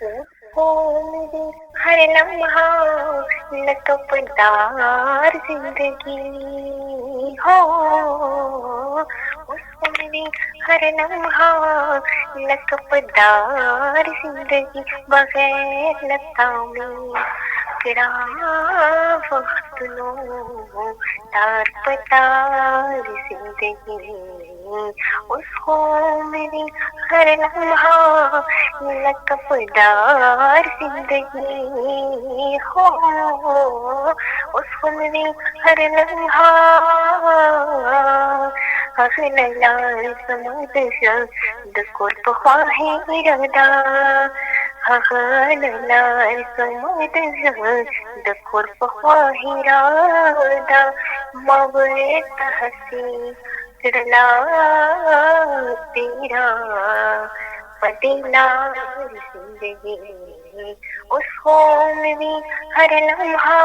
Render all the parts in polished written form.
वो मेरी हर लम्हा लटकदार जिंदगी हो, उसको मेरी हर लम्हा लटकदार जिंदगी बगैर लता में तेरा वक्त लो तार पतार जिंदगी, उसको मेरी हर लम्हा लटकदार जिंदगी हो, उसको मेरी हर लम्हा हगललाल समदशा दकुर ख्वाही रदा हगललाल समदशा दकुर ख्वाही रदा मवे तहसी तिरला तेरा पतिला जिंदगी, उसको मेरी हर लम्हा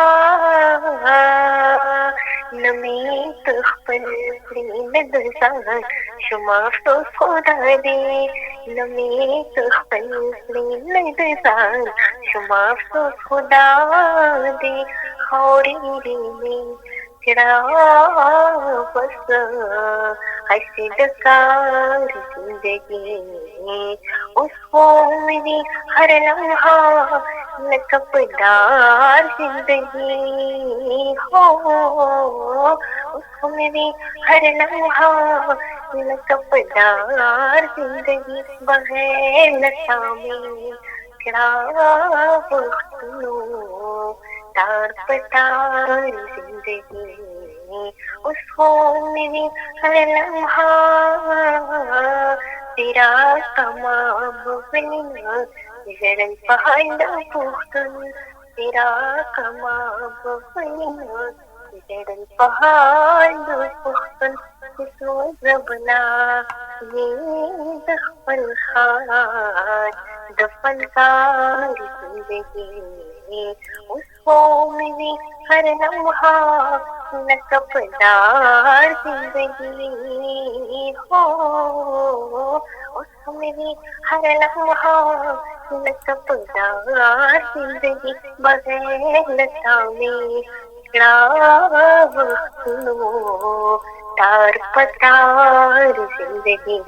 नमी तख्पल प्रीन दरसान शुमा अफसोस खुदा दे, नमी तख्पल प्रीन दरसान शुमा अफसोस खुदा दे, खौरी रे में तेरा बस हसी दकार जिंदगी, उसको मेरी हर लम्हा लटकदार जिंदगी हो, उसको मेरी हर लम्हा लटकदार जिंदगी बगैर लता में तेरा वक्त लो तार पतार जिंदगी, उसको मेरी हर लम्हा तेरा कमाब बना जरन पहाड़ पुख्तन, तेरा कमाब बना जरन पहाड़ पुख्तन, खुशो बना ये दफन खार दफन कार जिंदगी, उसको मेरी हर लम्हा लटकदार जिंदगी हो, उसको मेरी हर लम्हा लटकदार जिंदगी बगैर लता में तेरा वक्त लो तार पतार जिंदगी,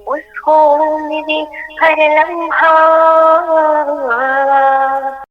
उसको मेरी हर लम्हा